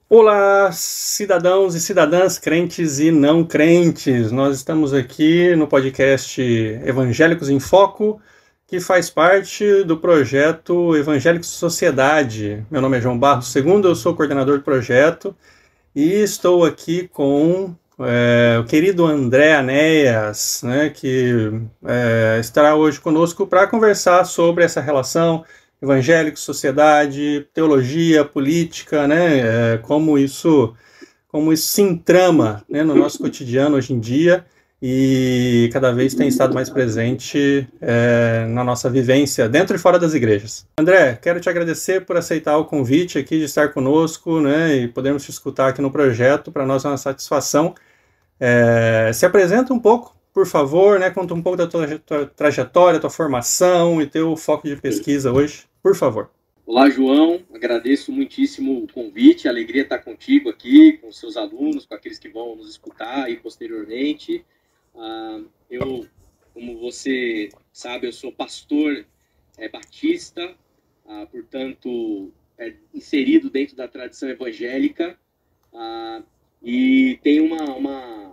Olá, cidadãos e cidadãs, crentes e não crentes. Nós estamos aqui no podcast Evangélicos em Foco, que faz parte do projeto Evangélicos Sociedade. Meu nome é João Barros II, eu sou coordenador do projeto e estou aqui com o querido André Anéas, né, que estará hoje conosco para conversar sobre essa relação evangélico, sociedade, teologia, política, né? Como isso se entrama, né, no nosso cotidiano hoje em dia e cada vez tem estado mais presente na nossa vivência dentro e fora das igrejas. André, quero te agradecer por aceitar o convite aqui de estar conosco, né, e podermos te escutar aqui no projeto. Para nós é uma satisfação. Se apresenta um pouco, por favor, né? Conta um pouco da tua trajetória, tua formação e teu foco de pesquisa hoje, por favor. Olá, João. Agradeço muitíssimo o convite. A alegria estar contigo aqui, com seus alunos, com aqueles que vão nos escutar aí posteriormente. Eu, como você sabe, eu sou pastor batista, portanto, inserido dentro da tradição evangélica, e tenho uma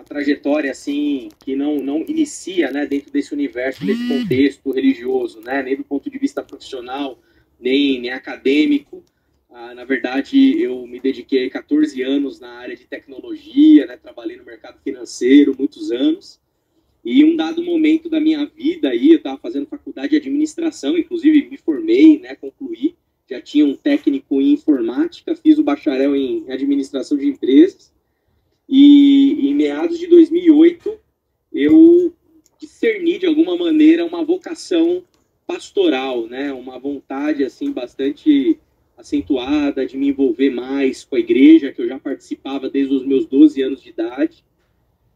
trajetória assim que não inicia, né, dentro desse universo, desse contexto religioso, né, nem do ponto de vista profissional, nem acadêmico. Na verdade, eu me dediquei 14 anos na área de tecnologia, né, trabalhei no mercado financeiro muitos anos, e um dado momento da minha vida aí, eu estava fazendo faculdade de administração, inclusive me formei, né, concluí, já tinha um técnico em informática, fiz o bacharel em administração de empresas. E em meados de 2008, eu discerni de alguma maneira uma vocação pastoral, né? Uma vontade assim bastante acentuada de me envolver mais com a igreja, que eu já participava desde os meus 12 anos de idade,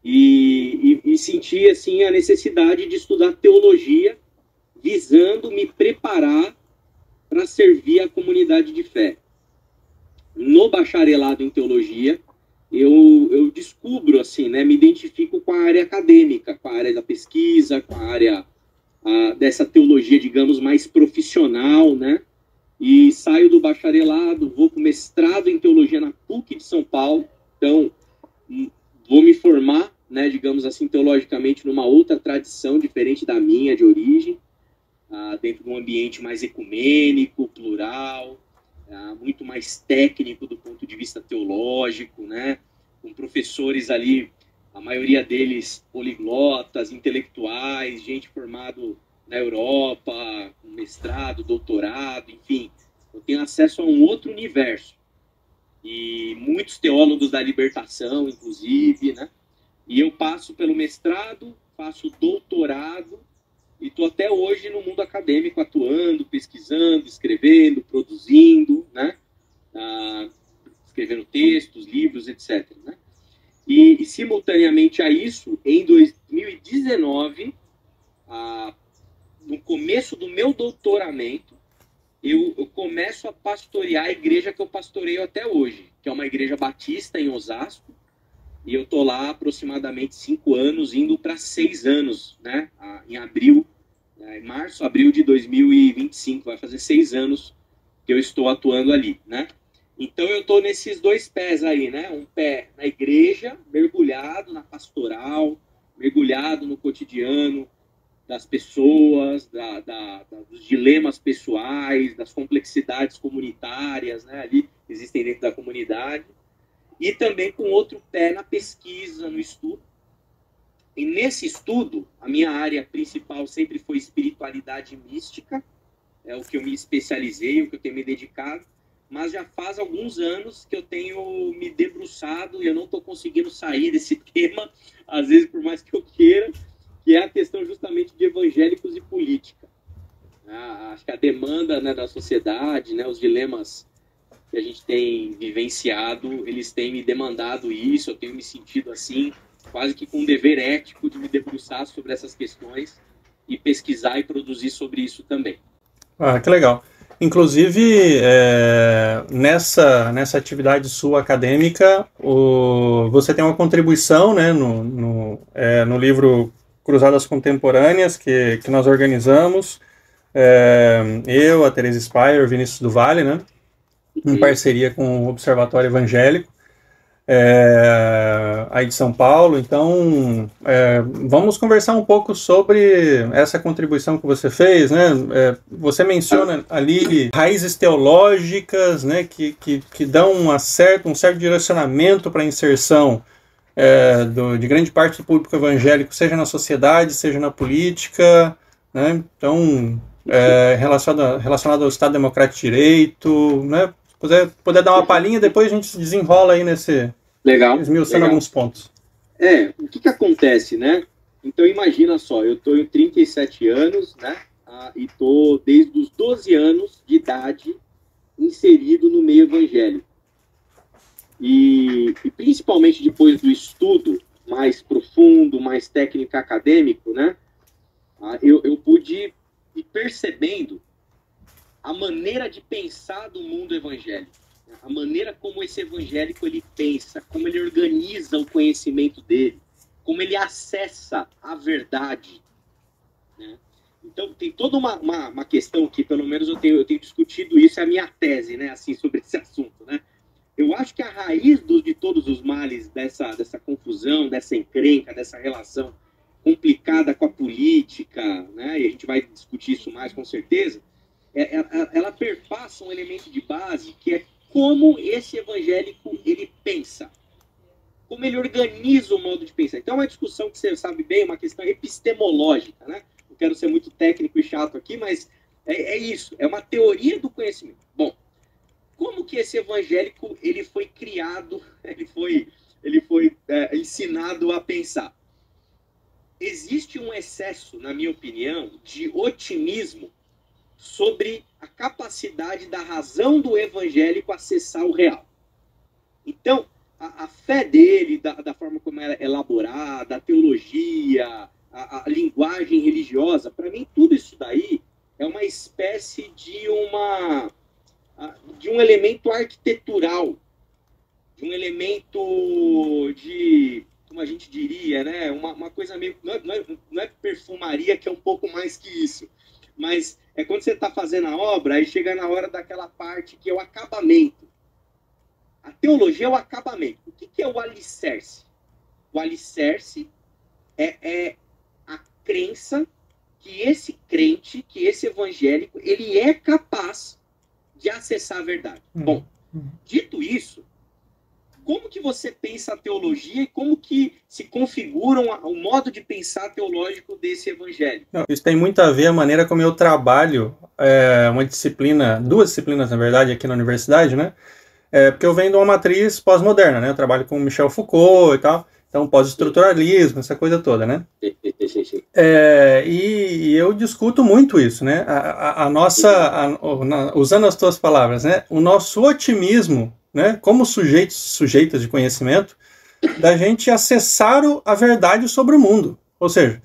e senti assim a necessidade de estudar teologia, visando me preparar para servir a comunidade de fé. No bacharelado em teologia, eu descubro, assim, né, me identifico com a área acadêmica, com a área da pesquisa, com a área dessa teologia, digamos, mais profissional, né, e saio do bacharelado, vou para o mestrado em teologia na PUC de São Paulo, então vou me formar, né, digamos assim, teologicamente numa outra tradição diferente da minha, de origem, dentro de um ambiente mais ecumênico, plural, muito mais técnico do ponto de vista teológico, né? Com professores ali, a maioria deles poliglotas, intelectuais, gente formado na Europa, com mestrado, doutorado, enfim. Eu tenho acesso a um outro universo. E muitos teólogos da libertação, inclusive, né? E eu passo pelo mestrado, faço doutorado, e estou até hoje no mundo acadêmico, atuando, pesquisando, escrevendo, produzindo, né? Escrevendo textos, livros, etc. Né? E simultaneamente a isso, em 2019, no começo do meu doutoramento, eu começo a pastorear a igreja que eu pastoreio até hoje, que é uma igreja batista em Osasco, e eu estou lá há aproximadamente 5 anos, indo para 6 anos, né? Em abril, em março, abril de 2025, vai fazer 6 anos que eu estou atuando ali, né? Então eu estou nesses dois pés aí, né? Um pé na igreja, mergulhado na pastoral, mergulhado no cotidiano das pessoas, dos dilemas pessoais, das complexidades comunitárias, né? Ali existem dentro da comunidade. E também com outro pé na pesquisa, no estudo. E nesse estudo, a minha área principal sempre foi espiritualidade mística, é o que eu me especializei, o que eu tenho me dedicado, mas já faz alguns anos que eu tenho me debruçado e eu não estou conseguindo sair desse tema, às vezes por mais que eu queira, que é a questão justamente de evangélicos e política. Acho que a demanda, né, da sociedade, né, os dilemas que a gente tem vivenciado, eles têm me demandado isso, eu tenho me sentido assim, quase que com um dever ético de me debruçar sobre essas questões e pesquisar e produzir sobre isso também. Que legal. Inclusive, nessa atividade sua acadêmica, você tem uma contribuição, né, no livro Cruzadas Contemporâneas, que nós organizamos, eu, a Teresa Speyer, o Vinícius do Vale, né? em parceria com o Observatório Evangélico, aí de São Paulo. Então, vamos conversar um pouco sobre essa contribuição que você fez, né? Você menciona ali raízes teológicas, né, que dão um certo direcionamento para a inserção de grande parte do público evangélico, seja na sociedade, seja na política, né? Então, relacionado ao Estado Democrático de Direito, né? Se puder dar uma palhinha, depois a gente desenrola aí esmiuçando alguns pontos. O que acontece, né? Então, imagina só, eu estou em 37 anos, né? E estou desde os 12 anos de idade inserido no meio evangélico. E principalmente depois do estudo mais profundo, mais técnico acadêmico, né? Eu pude ir percebendo a maneira de pensar do mundo evangélico, a maneira como esse evangélico ele pensa, como ele organiza o conhecimento dele, como ele acessa a verdade, né? Então tem toda uma questão que, pelo menos eu tenho discutido isso, é a minha tese, né, assim, sobre esse assunto, né? Eu acho que a raiz de todos os males dessa confusão, dessa encrenca, dessa relação complicada com a política, né, e a gente vai discutir isso mais com certeza, ela perpassa um elemento de base que é como esse evangélico ele pensa, como ele organiza o modo de pensar. Então é uma discussão que você sabe bem, uma questão epistemológica, né? Não quero ser muito técnico e chato aqui, mas é isso, é uma teoria do conhecimento. Bom, como que esse evangélico ele foi criado, ele foi ensinado a pensar? Existe um excesso, na minha opinião, de otimismo sobre a capacidade da razão do evangélico acessar o real. Então, a fé dele, da forma como ela é elaborada, a teologia, a linguagem religiosa, para mim, tudo isso daí é uma espécie de um elemento arquitetural, de um elemento de, como a gente diria, né, uma coisa meio, não é perfumaria, que é um pouco mais que isso, mas é quando você está fazendo a obra, aí chega na hora daquela parte que é o acabamento. A teologia é o acabamento. O que é o alicerce? O alicerce é a crença que esse crente, que esse evangélico, ele é capaz de acessar a verdade. Bom, dito isso, como que você pensa a teologia e como que se configuram o modo de pensar teológico desse evangelho? Isso tem muito a ver a maneira como eu trabalho duas disciplinas, na verdade, aqui na universidade, né? Porque eu venho de uma matriz pós-moderna, né? Eu trabalho com Michel Foucault e tal, então pós-estruturalismo, essa coisa toda, né? E eu discuto muito isso, né? Usando as tuas palavras, né? O nosso otimismo, né? Como sujeitos de conhecimento, da gente acessar a verdade sobre o mundo. Ou seja,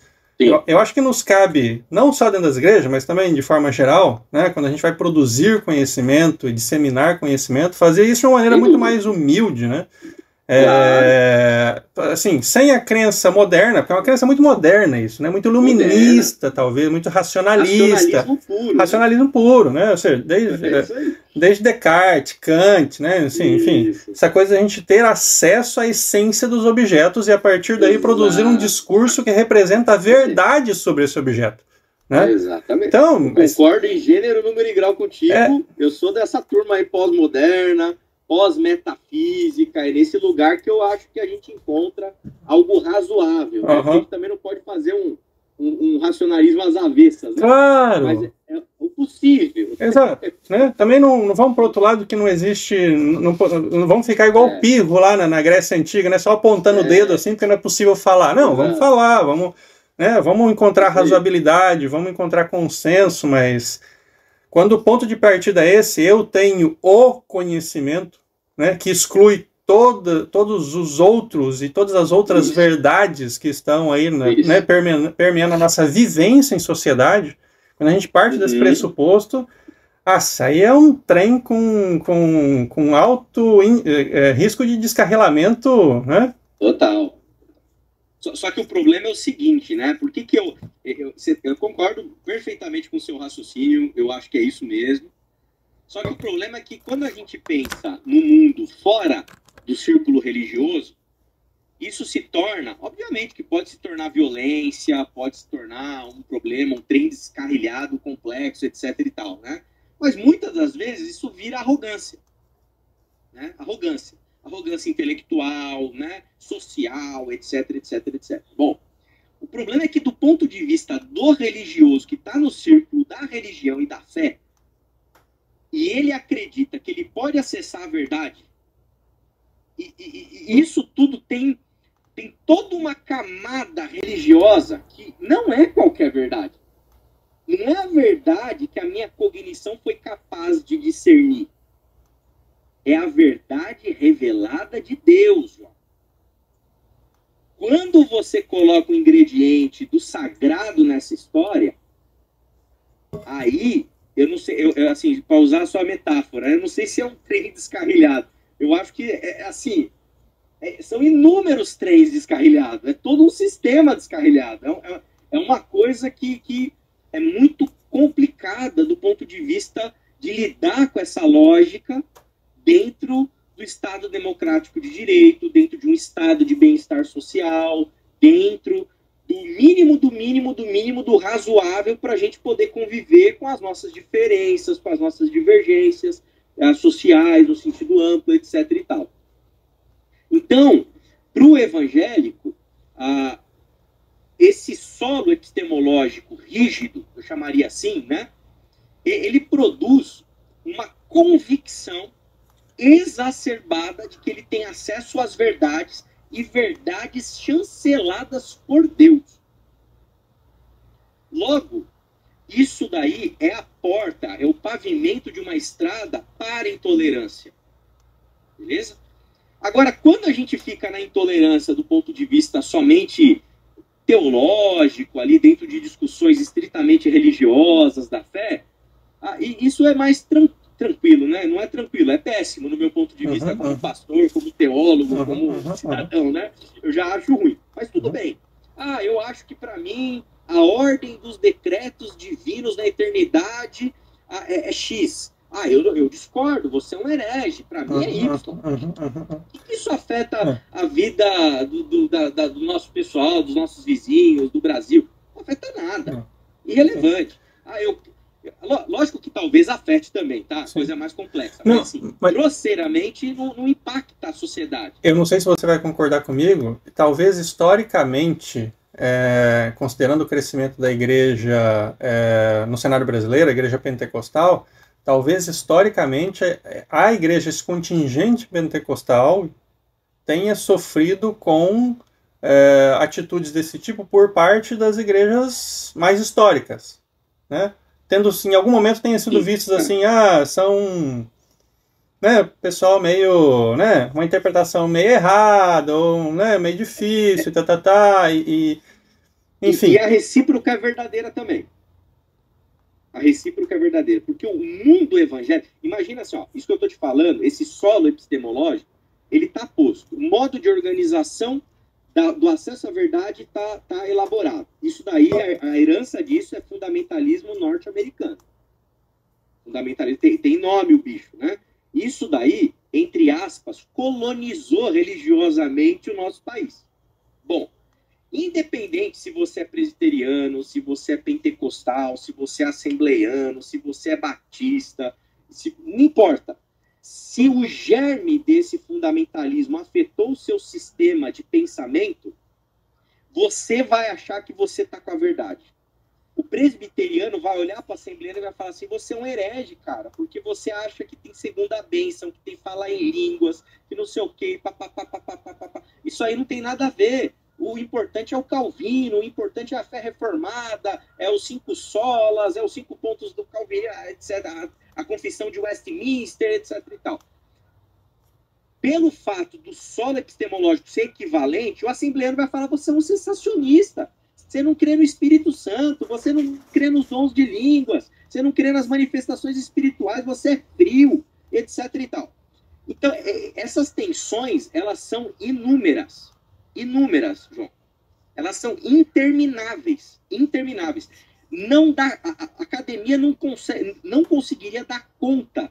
eu acho que nos cabe, não só dentro das igrejas, mas também de forma geral, né, quando a gente vai produzir conhecimento e disseminar conhecimento, fazer isso de uma maneira muito mais humilde, né? Assim, sem a crença moderna, porque é uma crença muito moderna isso, né? Muito iluminista, talvez, muito racionalista. Racionalismo puro, né? Ou seja, desde Descartes, Kant, né? Assim, enfim, essa coisa de a gente ter acesso à essência dos objetos e a partir daí produzir um discurso que representa a verdade sobre esse objeto. Né? Exatamente. Então, concordo em gênero, número e grau contigo. Eu sou dessa turma aí pós-moderna, pós-metafísica, é nesse lugar que eu acho que a gente encontra algo razoável. Né? A gente também não pode fazer um racionalismo às avessas, né? Claro! Mas é o possível. Exato. Né? Também não vamos para o outro lado que não existe, não vamos ficar igual o Pirro lá na Grécia Antiga, né? Só apontando o dedo assim, porque não é possível falar. Não, vamos falar, vamos encontrar razoabilidade, vamos encontrar consenso, mas quando o ponto de partida é esse, eu tenho o conhecimento, né, que exclui todos os outros e todas as outras verdades que estão aí, né, permeando a nossa vivência em sociedade. Quando a gente parte desse pressuposto, aí é um trem com alto risco de descarrilamento, né? Total. Só que o problema é o seguinte, né? Por que eu concordo perfeitamente com o seu raciocínio, eu acho que é isso mesmo. Só que o problema é que quando a gente pensa no mundo fora do círculo religioso, isso se torna, obviamente que pode se tornar violência, pode se tornar um problema, um trem descarrilhado, complexo, etc e tal, né? Mas muitas das vezes isso vira arrogância, né? Arrogância intelectual, né? Social, etc, etc, etc. Bom, o problema é que do ponto de vista do religioso que está no círculo da religião e da fé, e ele acredita que ele pode acessar a verdade, e isso tudo tem toda uma camada religiosa que não é qualquer verdade. Não é a verdade que a minha cognição foi capaz de discernir. É a verdade revelada de Deus, João. Quando você coloca o ingrediente do sagrado nessa história, aí, eu não sei, assim, para usar a sua metáfora, eu não sei se é um trem descarrilhado. Eu acho que, assim, são inúmeros trens descarrilhados, é todo um sistema descarrilhado. É uma coisa que é muito complicada do ponto de vista de lidar com essa lógica dentro do Estado democrático de direito, dentro de um estado de bem-estar social, dentro do mínimo, do mínimo, do mínimo, do razoável para a gente poder conviver com as nossas diferenças, com as nossas divergências sociais, no sentido amplo, etc. e tal. Então, para o evangélico, esse solo epistemológico rígido, eu chamaria assim, né? Ele produz uma convicção exacerbada de que ele tem acesso às verdades e verdades chanceladas por Deus. Logo, isso daí é a porta, é o pavimento de uma estrada para a intolerância. Beleza? Agora, quando a gente fica na intolerância do ponto de vista somente teológico, ali dentro de discussões estritamente religiosas da fé, isso é mais tranquilo, né? Não é tranquilo, é péssimo no meu ponto de vista como pastor, como teólogo, como cidadão, né? Eu já acho ruim, mas tudo bem. Eu acho que para mim a ordem dos decretos divinos na eternidade é X. Eu discordo, você é um herege, para mim é Y. O que isso afeta a vida do nosso pessoal, dos nossos vizinhos, do Brasil? Não afeta nada. Irrelevante. Lógico que talvez afete também, tá? Sim. Coisa mais complexa. Mas, assim, grosseiramente não impacta a sociedade. Eu não sei se você vai concordar comigo. Talvez historicamente, considerando o crescimento da igreja no cenário brasileiro, a igreja pentecostal, talvez historicamente a igreja, esse contingente pentecostal, tenha sofrido com atitudes desse tipo por parte das igrejas mais históricas, né? Tendo, em algum momento, tenha sido vistos assim, são, né, pessoal meio, né, uma interpretação meio errada, ou, né, meio difícil, enfim. E a recíproca é verdadeira também. A recíproca é verdadeira, porque o mundo evangélico, imagina assim, isso que eu estou te falando, esse solo epistemológico, ele está posto. O modo de organização do acesso à verdade está elaborado. Isso daí, a herança disso é fundamentalismo norte-americano. Fundamentalismo, tem nome o bicho, né? Isso daí, entre aspas, colonizou religiosamente o nosso país. Bom, independente se você é presbiteriano, se você é pentecostal, se você é assembleiano, se você é batista, não importa. Se o germe desse fundamentalismo afetou o seu sistema de pensamento, você vai achar que você está com a verdade. O presbiteriano vai olhar para a assembleia e vai falar assim, você é um herege, cara, porque você acha que tem segunda bênção, que tem falar em línguas, que não sei o quê, papapá. Isso aí não tem nada a ver. O importante é o Calvino, o importante é a fé reformada, é os 5 solas, é os 5 pontos do Calvino, etc., a confissão de Westminster, etc. e tal. Pelo fato do solo epistemológico ser equivalente, o assembleano vai falar, você é um sensacionista, você não crê no Espírito Santo, você não crê nos dons de línguas, você não crê nas manifestações espirituais, você é frio, etc. e tal. Então, essas tensões, elas são inúmeras, João. Elas são intermináveis. Não dá, a academia não conseguiria dar conta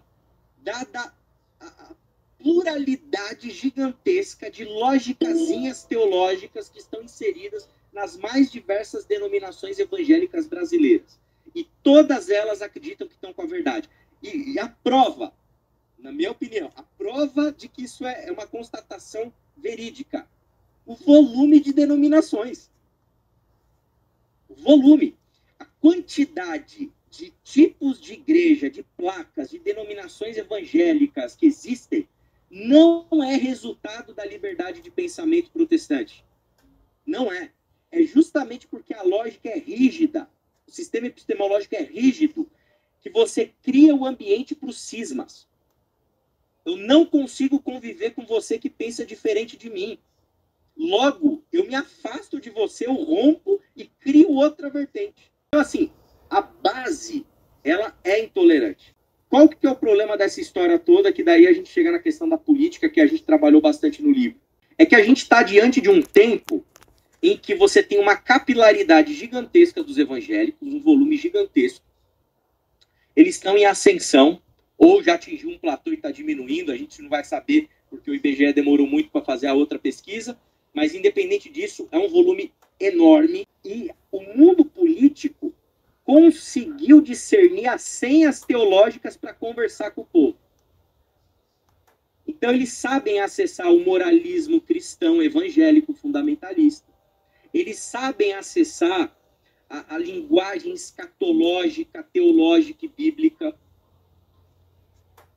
dada a pluralidade gigantesca de lógicazinhas teológicas que estão inseridas nas mais diversas denominações evangélicas brasileiras. E todas elas acreditam que estão com a verdade. E a prova, na minha opinião, a prova de que isso é uma constatação verídica, o volume de denominações. O volume, a quantidade de tipos de igreja, de placas, de denominações evangélicas que existem, não é resultado da liberdade de pensamento protestante. Não é. É justamente porque a lógica é rígida, o sistema epistemológico é rígido, que você cria o ambiente para os cismas. Eu não consigo conviver com você que pensa diferente de mim. Logo, eu me afasto de você, eu rompo e crio outra vertente. Então, assim, a base, ela é intolerante. Qual que é o problema dessa história toda, que daí a gente chega na questão da política, que a gente trabalhou bastante no livro? É que a gente está diante de um tempo em que você tem uma capilaridade gigantesca dos evangélicos, um volume gigantesco. Eles estão em ascensão, ou já atingiu um platô e está diminuindo, a gente não vai saber, porque o IBGE demorou muito para fazer a outra pesquisa, mas independente disso, é um volume enorme, e o mundo político conseguiu discernir as senhas teológicas para conversar com o povo. Então, eles sabem acessar o moralismo cristão evangélico fundamentalista. Eles sabem acessar a linguagem escatológica, teológica e bíblica.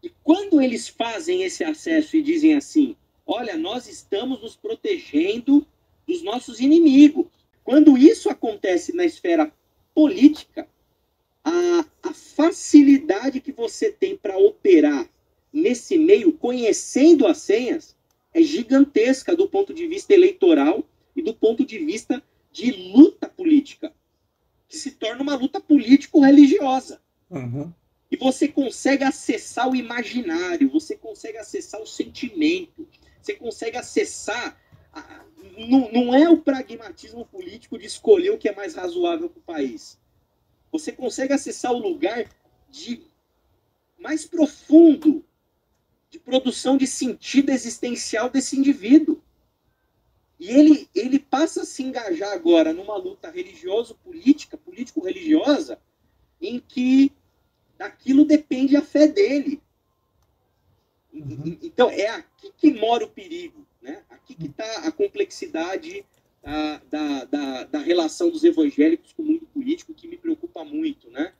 E quando eles fazem esse acesso e dizem assim, olha, nós estamos nos protegendo dos nossos inimigos. Quando isso acontece na esfera política, a facilidade que você tem para operar nesse meio, conhecendo as senhas, é gigantesca do ponto de vista eleitoral e do ponto de vista de luta política, que se torna uma luta político-religiosa. Uhum. E você consegue acessar o imaginário, você consegue acessar o sentimento, você consegue acessar... Não é o pragmatismo político de escolher o que é mais razoável para o país. Você consegue acessar o lugar mais profundo de produção de sentido existencial desse indivíduo. E ele passa a se engajar agora numa luta religioso-política, político-religiosa, em que daquilo depende a fé dele. Então, é aqui que mora o perigo, né? Aqui que está a complexidade da relação dos evangélicos com o mundo político, que me preocupa muito, né?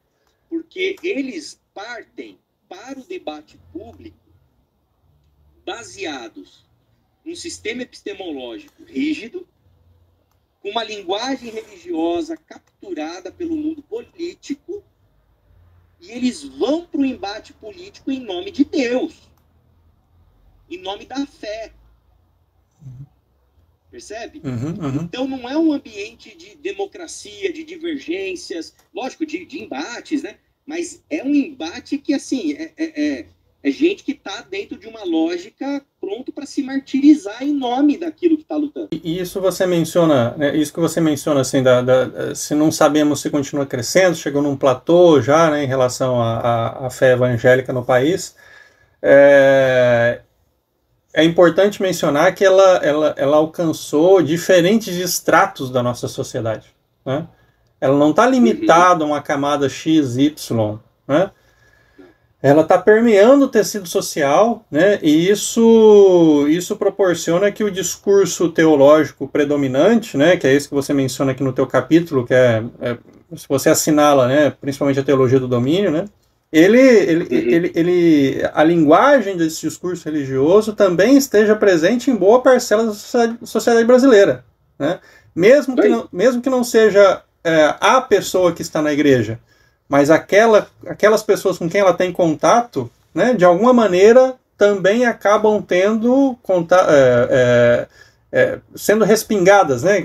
Porque eles partem para o debate público baseados num sistema epistemológico rígido, com uma linguagem religiosa capturada pelo mundo político, e eles vão para o embate político em nome de Deus, em nome da fé. Percebe? Então não é um ambiente de democracia, de divergências, lógico, de embates, né? Mas é um embate que, assim, é gente que está dentro de uma lógica pronto para se martirizar em nome daquilo que está lutando. E isso você menciona, né, isso que você menciona, assim, se não sabemos se continua crescendo, chegou num platô já, né, em relação à fé evangélica no país, é importante mencionar que ela alcançou diferentes estratos da nossa sociedade, né? Ela não está limitada a uma camada X, Y, né? Ela está permeando o tecido social, né? E isso proporciona que o discurso teológico predominante, né, que é esse que você menciona aqui no teu capítulo, que se você assinala, né, principalmente a teologia do domínio, né, a linguagem desse discurso religioso também esteja presente em boa parcela da sociedade brasileira, né? Mesmo que não seja a pessoa que está na igreja, mas aquelas pessoas com quem ela tem contato, né, de alguma maneira também acabam tendo sendo respingadas, né,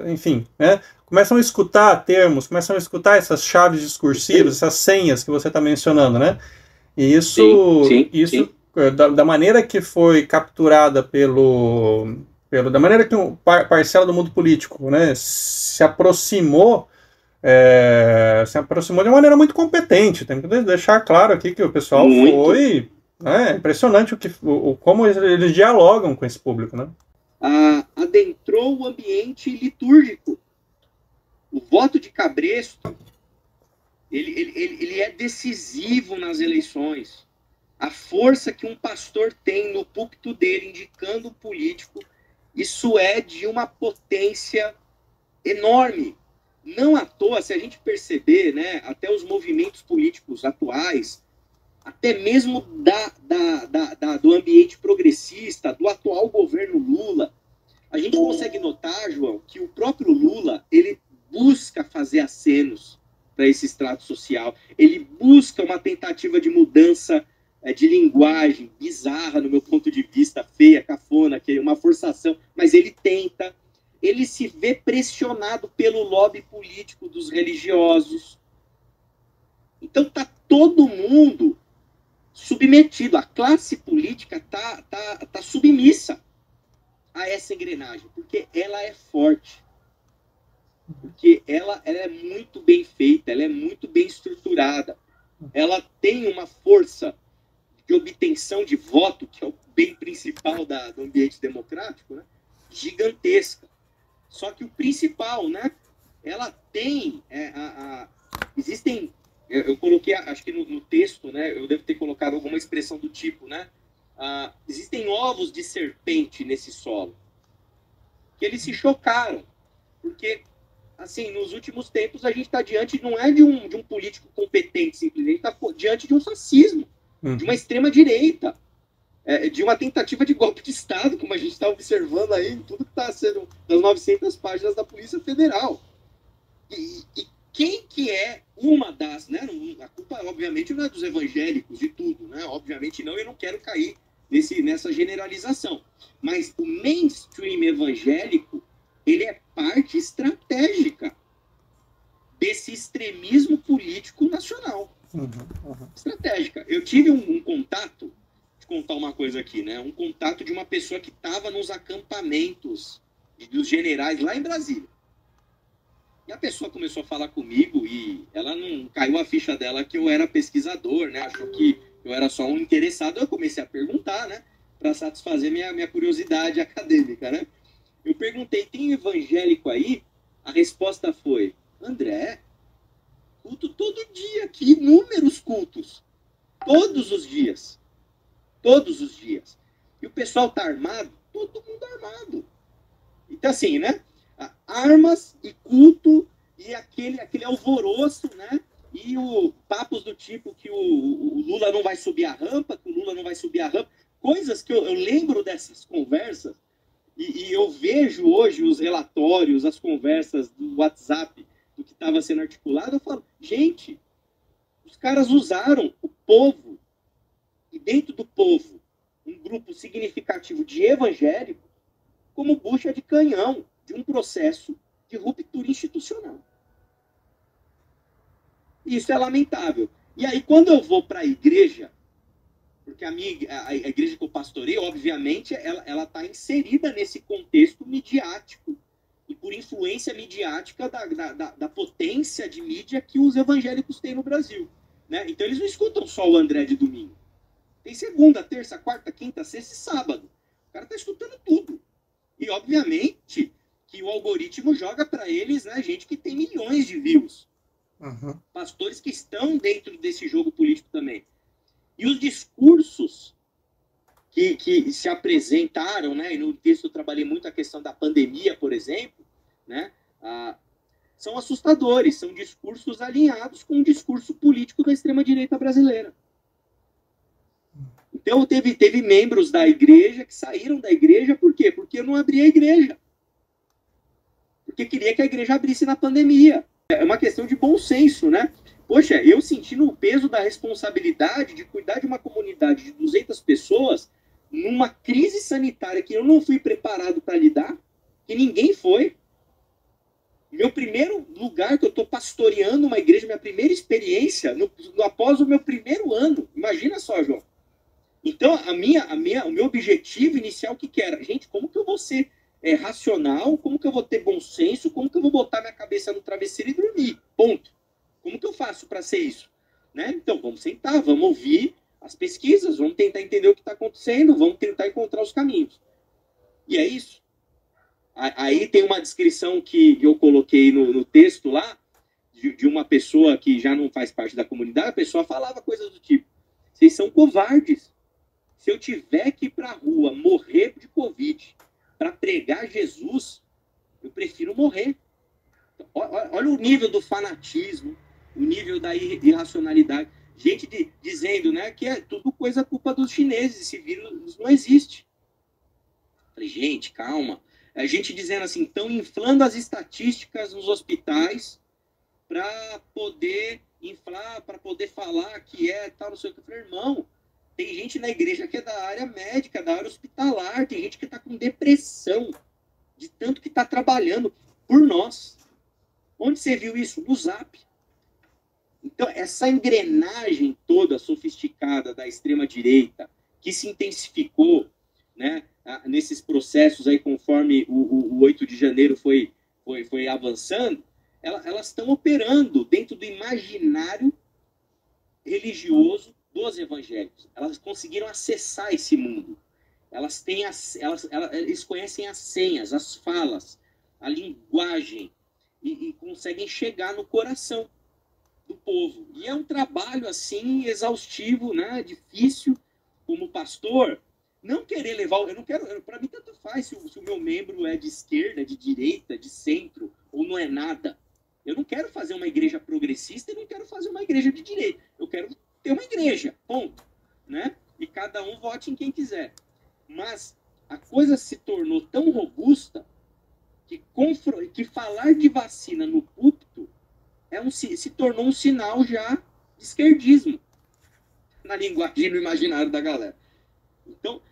enfim, né, começam a escutar termos, começam a escutar essas chaves discursivas, essas senhas que você está mencionando, né, e isso da maneira que foi capturada da maneira que parcela do mundo político, né, se aproximou de uma maneira muito competente. Tem que deixar claro aqui que o pessoal É impressionante como eles dialogam com esse público, né? Adentrou o ambiente litúrgico. O voto de cabresto, ele é decisivo nas eleições. A força que um pastor tem no púlpito dele, indicando um político, isso é de uma potência enorme. Não à toa, se a gente perceber, né, até os movimentos políticos atuais, até mesmo do ambiente progressista, do atual governo Lula, a gente consegue notar, João, que o próprio Lula, ele busca fazer acenos para esse extrato social, ele busca uma tentativa de mudança de linguagem bizarra, no meu ponto de vista, feia, cafona, que é uma forçação, mas ele tenta, ele se vê pressionado pelo lobby político dos religiosos. Então tá todo mundo submetido, a classe política tá submissa a essa engrenagem, porque ela é forte, porque ela é muito bem feita, ela é muito bem estruturada, ela tem uma força de obtenção de voto, que é o bem principal do ambiente democrático, né, gigantesca. Só que o principal, né, ela tem, existem, eu coloquei, acho que no texto, né, eu devo ter colocado alguma expressão do tipo, né, existem ovos de serpente nesse solo, que eles se chocaram, porque, assim, nos últimos tempos a gente está diante, não é de um político competente, simplesmente, está diante de um fascismo, de uma extrema-direita, de uma tentativa de golpe de Estado, como a gente está observando aí em tudo que está sendo das 900 páginas da Polícia Federal. E quem que é uma das, né, a culpa obviamente não é dos evangélicos, de tudo, né, obviamente não, eu não quero cair nessa generalização, mas o mainstream evangélico, ele é parte estratégica desse extremismo político nacional. Estratégica. Eu tive um contato, de contar uma coisa aqui, né, um contato de uma pessoa que estava nos acampamentos dos generais lá em Brasília. E a pessoa começou a falar comigo e ela não caiu a ficha dela que eu era pesquisador, né? Achou que eu era só um interessado. Eu comecei a perguntar, né? Para satisfazer minha curiosidade acadêmica, né? Eu perguntei, tem evangélico aí? A resposta foi, André, culto todo dia aqui, inúmeros cultos. Todos os dias. Todos os dias. E o pessoal tá armado? Todo mundo armado. Então assim, né? Armas e culto e aquele alvoroço, né? E papos do tipo que o Lula não vai subir a rampa, que o Lula não vai subir a rampa. Coisas que eu lembro dessas conversas e eu vejo hoje os relatórios, as conversas do WhatsApp, do que estava sendo articulado, eu falo, gente, os caras usaram o povo e dentro do povo um grupo significativo de evangélicos como bucha de canhão de um processo de ruptura institucional. Isso é lamentável. E aí, quando eu vou para a igreja, porque a igreja que eu pastorei, obviamente, ela está inserida nesse contexto midiático e por influência midiática da potência de mídia que os evangélicos têm no Brasil. Né? Então, eles não escutam só o André de domingo. Tem segunda, terça, quarta, quinta, sexta e sábado. O cara está escutando tudo. E, obviamente, que o algoritmo joga para eles, né, gente que tem milhões de views. Pastores que estão dentro desse jogo político também. E os discursos que se apresentaram, né, e no texto eu trabalhei muito a questão da pandemia, por exemplo, né, são assustadores, são discursos alinhados com o discurso político da extrema-direita brasileira. Então, teve membros da igreja que saíram da igreja, por quê? Porque eu não abri a igreja. Porque queria que a igreja abrisse na pandemia. É uma questão de bom senso, né? Poxa, eu sentindo o peso da responsabilidade de cuidar de uma comunidade de 200 pessoas numa crise sanitária que eu não fui preparado para lidar, que ninguém foi. Meu primeiro lugar que eu estou pastoreando uma igreja, minha primeira experiência, após o meu primeiro ano. Imagina só, João. Então, o meu objetivo inicial, o que era? Gente, como que eu vou ser racional? Como que eu vou ter bom senso? Como que eu vou botar minha cabeça no travesseiro e dormir? Ponto. Como que eu faço para ser isso? Né? Então, vamos sentar, vamos ouvir as pesquisas, vamos tentar entender o que está acontecendo, vamos tentar encontrar os caminhos. E é isso. Aí tem uma descrição que eu coloquei no texto lá, de uma pessoa que já não faz parte da comunidade. A pessoa falava coisas do tipo: vocês são covardes. Se eu tiver que ir para a rua morrer de Covid para pregar Jesus, eu prefiro morrer. Olha o nível do fanatismo, o nível da irracionalidade. Gente dizendo, né, que é tudo culpa dos chineses, esse vírus não existe. Falei, gente, calma. A gente dizendo assim, estão inflando as estatísticas nos hospitais para poder inflar, para poder falar que é tal, não sei o que. Eu falei, irmão, tem gente na igreja que é da área médica, da área hospitalar, tem gente que está com depressão, de tanto que está trabalhando por nós. Onde você viu isso? No Zap. Então, essa engrenagem toda sofisticada da extrema-direita, que se intensificou, né, nesses processos aí, conforme o 8 de janeiro foi avançando, elas estão operando dentro do imaginário religioso dos evangélicos. Elas conseguiram acessar esse mundo. Eles conhecem as senhas, as falas, a linguagem, e conseguem chegar no coração do povo. E é um trabalho, assim, exaustivo, né, difícil, como pastor, não querer levar... Eu não quero... Para mim, tanto faz se o meu membro é de esquerda, de direita, de centro, ou não é nada. Eu não quero fazer uma igreja progressista e não quero fazer uma igreja de direita. Eu quero ter uma igreja, ponto. Né? E cada um vote em quem quiser. Mas a coisa se tornou tão robusta que falar de vacina no púlpito se tornou um sinal já de esquerdismo na linguagem e no imaginário da galera. Então,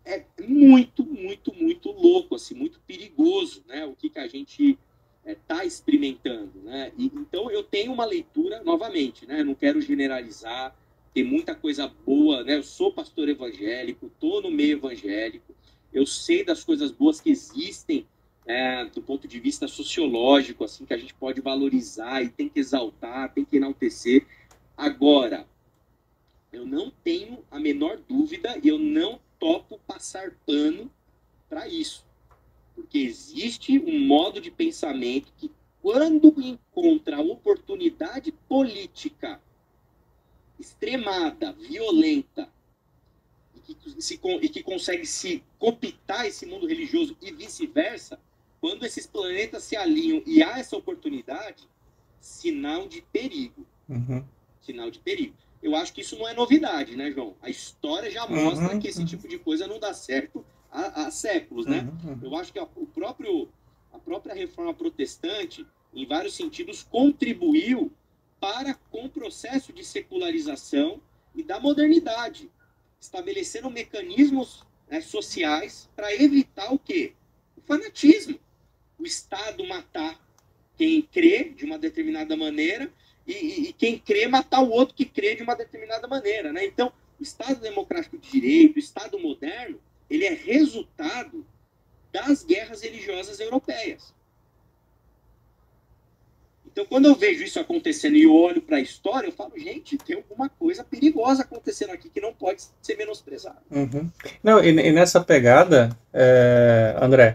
é muito, muito, muito louco, assim, muito perigoso, né, o que a gente está experimentando. Né? Então, eu tenho uma leitura, novamente, né, eu não quero generalizar, tem muita coisa boa, né, eu sou pastor evangélico, estou no meio evangélico, eu sei das coisas boas que existem, do ponto de vista sociológico, assim, que a gente pode valorizar e tem que exaltar, tem que enaltecer. Agora, eu não tenho a menor dúvida e eu não topo passar pano para isso. Porque existe um modo de pensamento que, quando encontra a oportunidade política extremada, violenta, e que consegue se cooptar esse mundo religioso e vice-versa, quando esses planetas se alinham e há essa oportunidade, sinal de perigo. Uhum. Sinal de perigo. Eu acho que isso não é novidade, né, João? A história já mostra que esse tipo de coisa não dá certo há séculos, né? Eu acho que a própria reforma protestante, em vários sentidos, contribuiu com o processo de secularização e da modernidade, estabelecendo mecanismos, né, sociais para evitar o quê? O fanatismo. O Estado matar quem crê de uma determinada maneira e quem crê matar o outro que crê de uma determinada maneira. Né? Então, o Estado democrático de direito, o Estado moderno, ele é resultado das guerras religiosas europeias. Então, quando eu vejo isso acontecendo e eu olho para a história, eu falo, gente, tem alguma coisa perigosa acontecendo aqui que não pode ser menosprezada. Uhum. Não, e nessa pegada, André,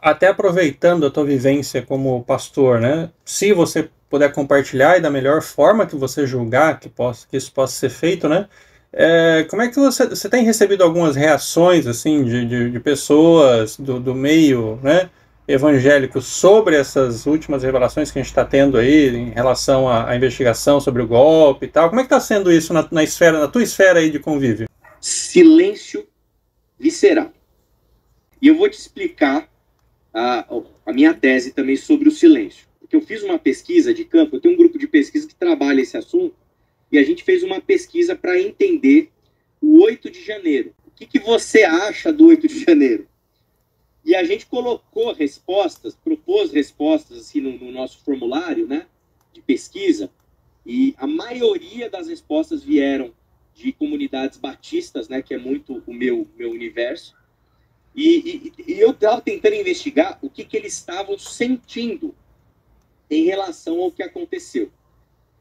até aproveitando a tua vivência como pastor, né? Se você puder compartilhar e da melhor forma que você julgar que isso possa ser feito, né? Como é que você tem recebido algumas reações assim de pessoas do meio, né, evangélico sobre essas últimas revelações que a gente está tendo aí em relação à investigação sobre o golpe e tal? Como é que está sendo isso na tua esfera aí de convívio? Silêncio visceral. E eu vou te explicar a minha tese também sobre o silêncio. Porque eu fiz uma pesquisa de campo, eu tenho um grupo de pesquisa que trabalha esse assunto, e a gente fez uma pesquisa para entender o 8 de janeiro. O que você acha do 8 de janeiro? E a gente colocou propôs respostas assim, no nosso formulário, né, de pesquisa, e a maioria das respostas vieram de comunidades batistas, né, que é muito o meu universo, e eu estava tentando investigar o que eles estavam sentindo em relação ao que aconteceu.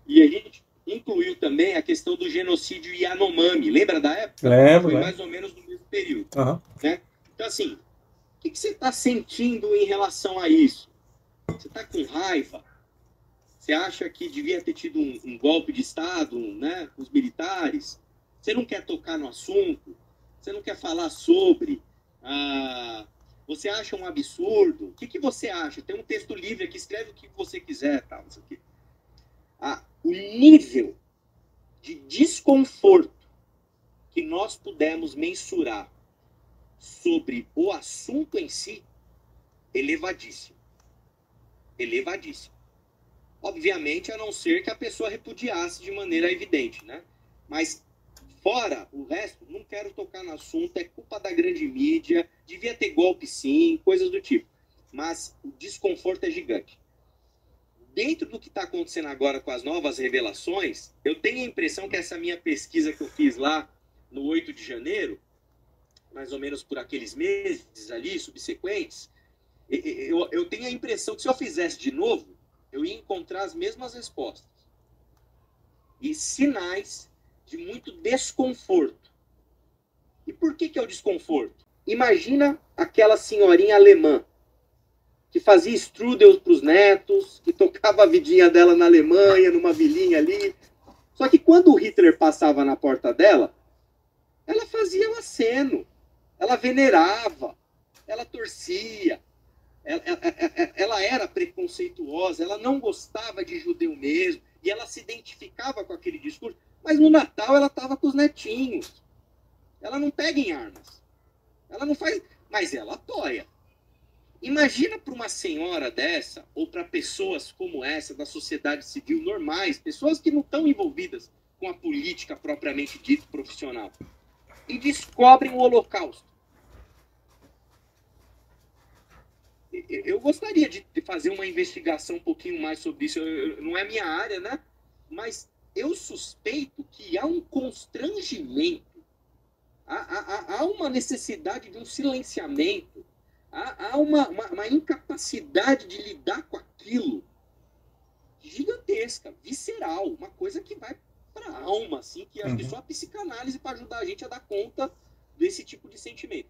E a gente incluiu também a questão do genocídio Yanomami. Lembra da época? Lembro. Foi mais ou menos no mesmo período. Uhum. Né? Então, assim, o que você está sentindo em relação a isso? Você está com raiva? Você acha que devia ter tido um golpe de Estado, né, com os militares? Você não quer tocar no assunto? Você não quer falar sobre? Você acha um absurdo? O que você acha? Tem um texto livre aqui, escreve o que você quiser. Tal, não sei o quê. O nível de desconforto que nós pudemos mensurar sobre o assunto em si, elevadíssimo. Elevadíssimo. Obviamente, a não ser que a pessoa repudiasse de maneira evidente, né? Mas, fora o resto, não quero tocar no assunto, é culpa da grande mídia, devia ter golpe sim, coisas do tipo. Mas o desconforto é gigante. Dentro do que está acontecendo agora com as novas revelações, eu tenho a impressão que essa minha pesquisa que eu fiz lá no 8 de janeiro, mais ou menos por aqueles meses ali, subsequentes, eu tenho a impressão que se eu fizesse de novo, eu ia encontrar as mesmas respostas. E sinais de muito desconforto. E por que é o desconforto? Imagina aquela senhorinha alemã que fazia strudel para os netos, que tocava a vidinha dela na Alemanha, numa vilinha ali. Só que quando o Hitler passava na porta dela, ela fazia um aceno, ela venerava, ela torcia. Ela era preconceituosa, ela não gostava de judeu mesmo, e ela se identificava com aquele discurso, mas no Natal ela estava com os netinhos. Ela não pega em armas. Ela não faz, mas ela apoia. Imagina para uma senhora dessa, ou para pessoas como essa, da sociedade civil normais, pessoas que não estão envolvidas com a política propriamente dita profissional, e descobrem o Holocausto. Eu gostaria de fazer uma investigação um pouquinho mais sobre isso. Não é minha área, né? Mas eu suspeito que há um constrangimento, há uma necessidade de um silenciamento, há uma incapacidade de lidar com aquilo gigantesca, visceral, uma coisa que vai para a alma, assim, que acho que só a psicanálise para ajudar a gente a dar conta desse tipo de sentimento.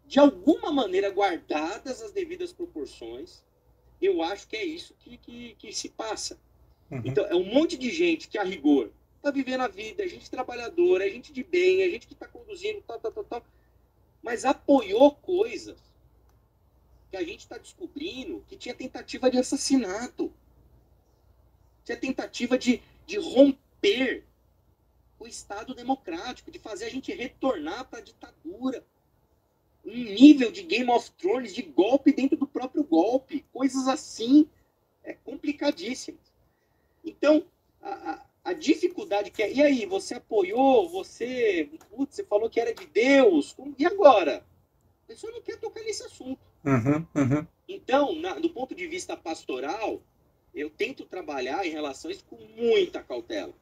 De alguma maneira, guardadas as devidas proporções, eu acho que é isso que se passa. Então, é um monte de gente que, a rigor, está vivendo a vida, é gente trabalhadora, é gente de bem, é gente que está conduzindo, tal, mas apoiou coisas que a gente está descobrindo que tinha tentativa de assassinato, tinha tentativa de romper o Estado democrático, de fazer a gente retornar para a ditadura. Um nível de Game of Thrones, de golpe dentro do próprio golpe, coisas assim, complicadíssimas. Então, a dificuldade que é, e aí, você apoiou, você falou que era de Deus, e agora? A pessoa não quer tocar nesse assunto. Então, do ponto de vista pastoral, eu tento trabalhar em relação a isso com muita cautela.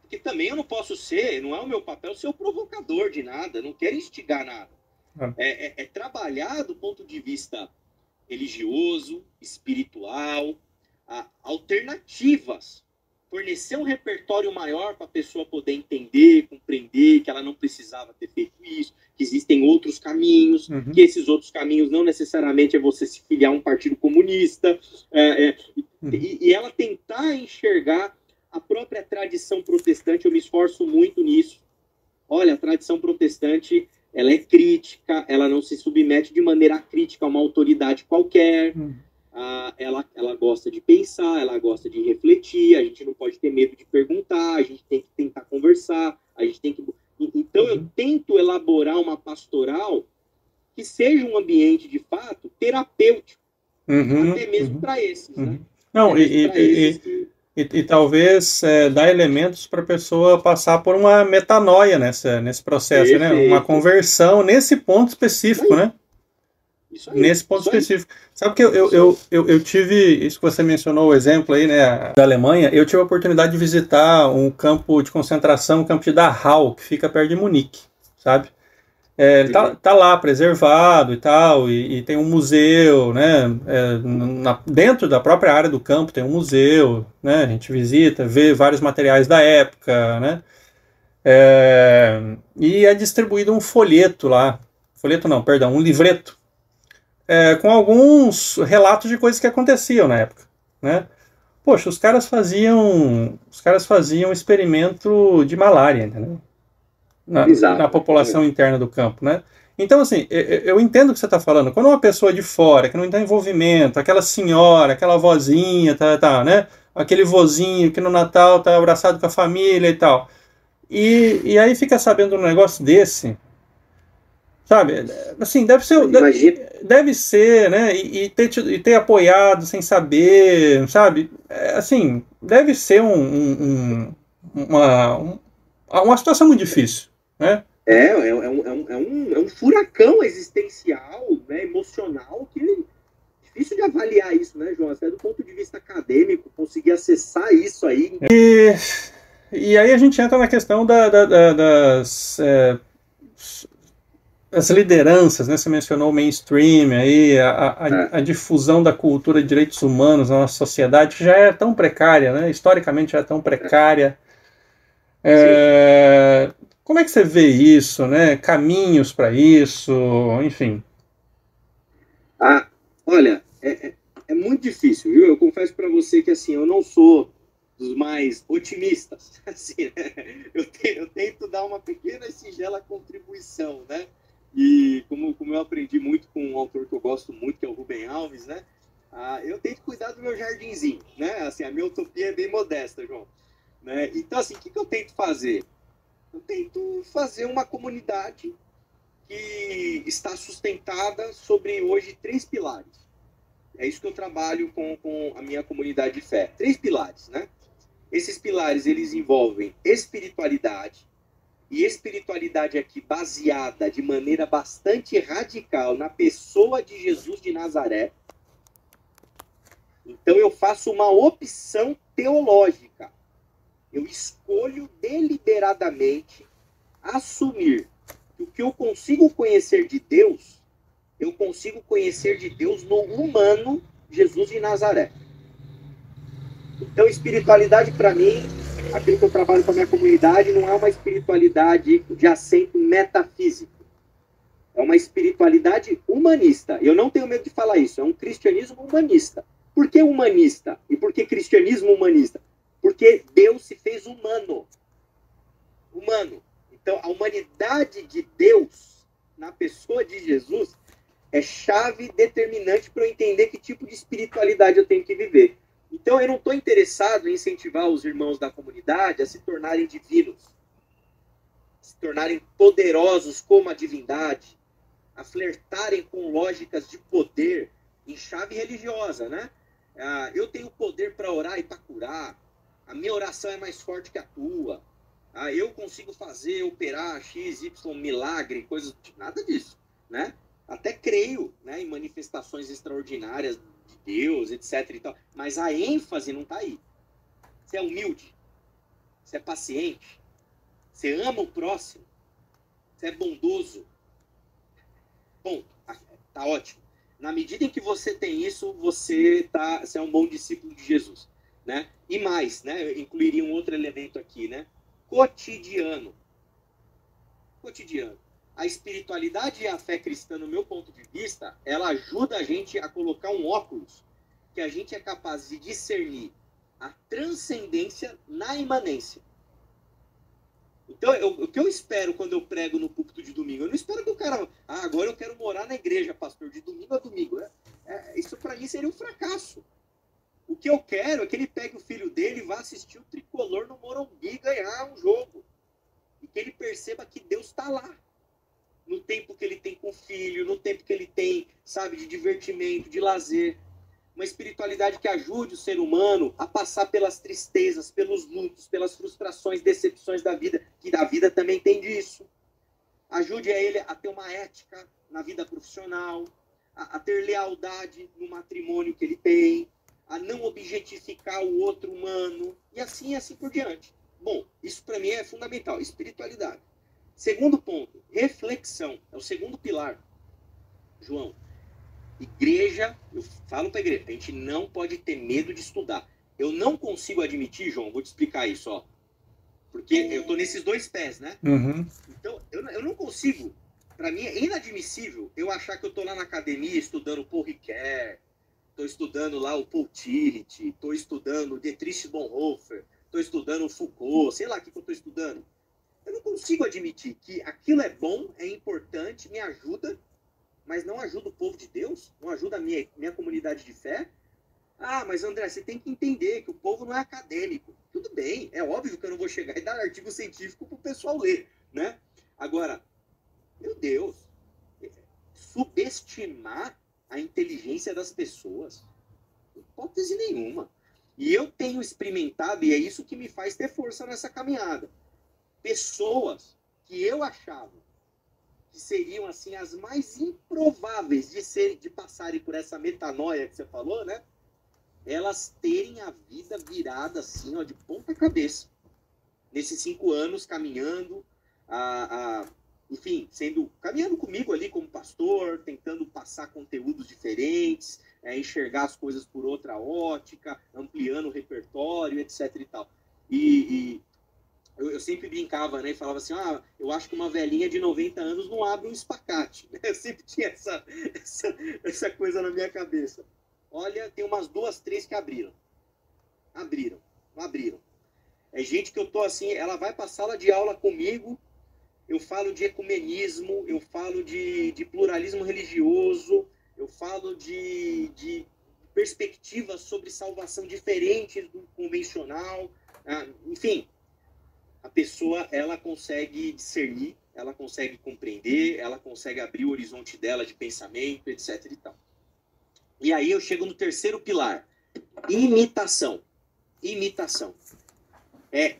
Porque também eu não posso não é o meu papel ser o provocador de nada, não quero instigar nada. É trabalhar do ponto de vista religioso, espiritual, alternativas, fornecer um repertório maior para a pessoa poder entender, compreender que ela não precisava ter feito isso, que existem outros caminhos, que esses outros caminhos não necessariamente é você se filiar a um partido comunista, e ela tentar enxergar a própria tradição protestante. Eu me esforço muito nisso. Olha, a tradição protestante, ela é crítica, ela não se submete de maneira crítica a uma autoridade qualquer, ela gosta de pensar, ela gosta de refletir, a gente não pode ter medo de perguntar, a gente tem que tentar conversar, a gente tem que... Então eu tento elaborar uma pastoral que seja um ambiente, de fato, terapêutico, até mesmo para esses, né? Não, e talvez dar elementos para a pessoa passar por uma metanoia nesse processo, né? Uma conversão nesse ponto específico, né? Isso aí, nesse ponto específico. Sabe que eu tive, isso que você mencionou, o exemplo aí, né, da Alemanha, eu tive a oportunidade de visitar um campo de concentração, o campo de Dachau, que fica perto de Munique, sabe? Ele tá lá preservado e tal, e tem um museu, né? Dentro da própria área do campo tem um museu, né? A gente visita, vê vários materiais da época, né? E é distribuído um folheto lá, folheto não, perdão, um livreto, com alguns relatos de coisas que aconteciam na época, né? Poxa, os caras faziam experimento de malária, entendeu? Na população interna do campo, né? Então, assim, eu entendo o que você está falando. Quando uma pessoa de fora, que não tem envolvimento, aquela senhora, aquela vozinha, né? Aquele vozinho que no Natal tá abraçado com a família e tal. E aí fica sabendo um negócio desse, sabe? Assim, deve ser, né? E ter apoiado sem saber, sabe? Assim, deve ser uma situação muito difícil, né? É um furacão existencial, né, emocional, que é difícil de avaliar isso, né, João? Até do ponto de vista acadêmico, conseguir acessar isso aí. E aí a gente entra na questão das as lideranças, né? Você mencionou o mainstream, aí, a difusão da cultura de direitos humanos na nossa sociedade, que já é tão precária, né? Historicamente já é tão precária. Como é que você vê isso, né? Caminhos para isso, enfim. Olha, é muito difícil, viu? Eu confesso para você que assim, eu não sou dos mais otimistas. Assim, né? Eu tento dar uma pequena e singela contribuição, né? E como eu aprendi muito com um autor que eu gosto muito, que é o Rubem Alves, né? Eu tento cuidar do meu jardinzinho, né? Assim, a minha utopia é bem modesta, João. Né? Então, assim, o que eu tento fazer? Eu tento fazer uma comunidade que está sustentada sobre, hoje, 3 pilares. É isso que eu trabalho com a minha comunidade de fé. 3 pilares, né? Esses pilares, eles envolvem espiritualidade, e espiritualidade aqui baseada de maneira bastante radical na pessoa de Jesus de Nazaré. Então eu faço uma opção teológica. Eu escolho deliberadamente assumir que o que eu consigo conhecer de Deus, eu consigo conhecer de Deus no humano Jesus de Nazaré. Então, espiritualidade para mim, aquilo que eu trabalho com a minha comunidade, não é uma espiritualidade de acento metafísico. É uma espiritualidade humanista. Eu não tenho medo de falar isso. É um cristianismo humanista. Por que humanista? E por que cristianismo humanista? Porque Deus se fez humano. Humano. Então, a humanidade de Deus, na pessoa de Jesus, é chave determinante para eu entender que tipo de espiritualidade eu tenho que viver. Então, eu não estou interessado em incentivar os irmãos da comunidade a se tornarem divinos, se tornarem poderosos como a divindade, a flertarem com lógicas de poder em chave religiosa, né? Eu tenho poder para orar e para curar, a minha oração é mais forte que a tua, eu consigo operar X, Y, milagre, coisas, nada disso, né? Até creio, né, em manifestações extraordinárias de Deus, etc. e tal, mas a ênfase não está aí. Você é humilde, você é paciente, você ama o próximo, você é bondoso. Ponto. Tá ótimo. Na medida em que você tem isso, você é um bom discípulo de Jesus, né? E mais, né? Eu incluiria um outro elemento aqui, né? Cotidiano. A espiritualidade e a fé cristã, no meu ponto de vista, ela ajuda a gente a colocar um óculos que a gente é capaz de discernir a transcendência na imanência. Então, o que eu espero quando eu prego no púlpito de domingo? Eu não espero que o cara... agora eu quero morar na igreja, pastor, de domingo a domingo. Isso para mim seria um fracasso. O que eu quero é que ele pegue o filho dele e vá assistir o Tricolor no Morumbi ganhar um jogo. E que ele perceba que Deus está lá. No tempo que ele tem com o filho, no tempo que ele tem, sabe, de divertimento, de lazer. Uma espiritualidade que ajude o ser humano a passar pelas tristezas, pelos lutos, pelas frustrações, decepções da vida, que a vida também tem disso. Ajude a ele a ter uma ética na vida profissional, a ter lealdade no matrimônio que ele tem, a não objetificar o outro humano, e assim por diante. Bom, isso para mim é fundamental, espiritualidade. Segundo ponto, reflexão. É o segundo pilar. João, igreja, eu falo para a igreja, a gente não pode ter medo de estudar. Eu não consigo admitir, João, vou te explicar isso, ó. Porque eu tô nesses dois pés, né? Uhum. Então, eu não consigo. Para mim é inadmissível eu achar que eu tô lá na academia estudando Paul Ricoeur, tô estudando lá o Paul Tillich, tô estudando Dietrich Bonhoeffer, tô estudando Foucault, sei lá o que eu tô estudando. Eu não consigo admitir que aquilo é bom, é importante, me ajuda, mas não ajuda o povo de Deus, não ajuda a minha comunidade de fé. Ah, mas André, você tem que entender que o povo não é acadêmico. Tudo bem, é óbvio que eu não vou chegar e dar artigo científico para o pessoal ler, né? Agora, meu Deus, subestimar a inteligência das pessoas, hipótese nenhuma. E eu tenho experimentado, e é isso que me faz ter força nessa caminhada, pessoas que eu achava que seriam assim as mais improváveis de passarem por essa metanoia que você falou, né? Elas terem a vida virada assim, ó, de ponta cabeça. Nesses 5 anos, caminhando, enfim, caminhando comigo ali como pastor, tentando passar conteúdos diferentes, enxergar as coisas por outra ótica, ampliando o repertório, etc. e tal. Eu sempre brincava, né, e falava assim, eu acho que uma velhinha de 90 anos não abre um espacate. Eu sempre tinha essa coisa na minha cabeça. Olha, tem umas 2, 3 que abriram. Não abriram. É gente que eu tô assim, ela vai pra sala de aula comigo, eu falo de ecumenismo, eu falo de pluralismo religioso, eu falo de perspectivas sobre salvação diferentes do convencional, enfim, a pessoa, ela consegue discernir, ela consegue compreender, ela consegue abrir o horizonte dela de pensamento, etc. e tal. E aí eu chego no terceiro pilar, imitação. Imitação. É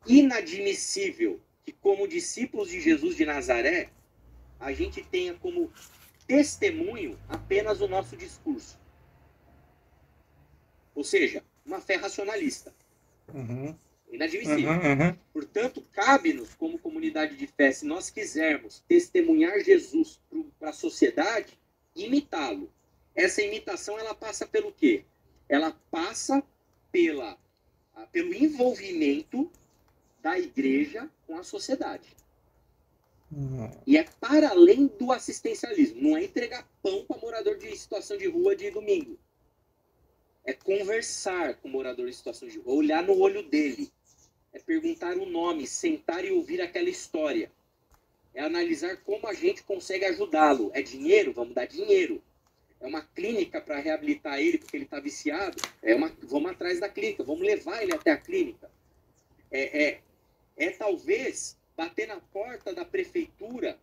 inadmissível que, como discípulos de Jesus de Nazaré, a gente tenha como testemunho apenas o nosso discurso. Ou seja, uma fé racionalista. Uhum. Inadmissível. Portanto, cabe-nos, como comunidade de fé, se nós quisermos testemunhar Jesus para a sociedade, imitá-lo. Essa imitação, ela passa pelo quê? Ela passa pelo envolvimento da igreja com a sociedade. E é para além do assistencialismo. Não é entregar pão para morador de situação de rua de domingo. É conversar com o morador em situação de rua, olhar no olho dele. É perguntar o nome, sentar e ouvir aquela história. É analisar como a gente consegue ajudá-lo. É dinheiro? Vamos dar dinheiro. É uma clínica para reabilitar ele porque ele está viciado? Vamos atrás da clínica, vamos levar ele até a clínica. É talvez bater na porta da prefeitura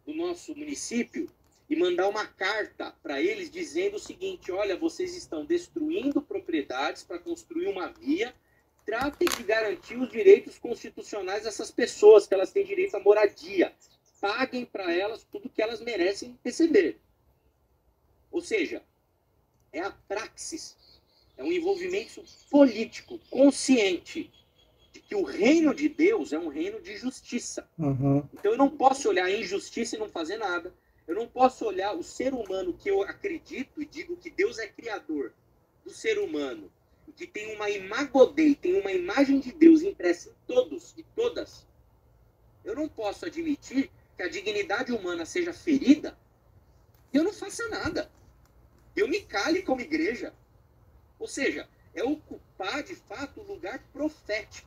do nosso município e mandar uma carta para eles dizendo o seguinte: olha, vocês estão destruindo propriedades para construir uma via, tratem de garantir os direitos constitucionais dessas pessoas, que elas têm direito à moradia. Paguem para elas tudo que elas merecem receber. Ou seja, é a praxis, é um envolvimento político, consciente, de que o reino de Deus é um reino de justiça. Então eu não posso olhar a injustiça e não fazer nada. Eu não posso olhar o ser humano que eu acredito e digo que Deus é criador do ser humano, e que tem uma imago Dei, tem uma imagem de Deus impressa em todos e todas. Eu não posso admitir que a dignidade humana seja ferida e eu não faça nada. Eu me cale como igreja. Ou seja, é ocupar de fato o lugar profético.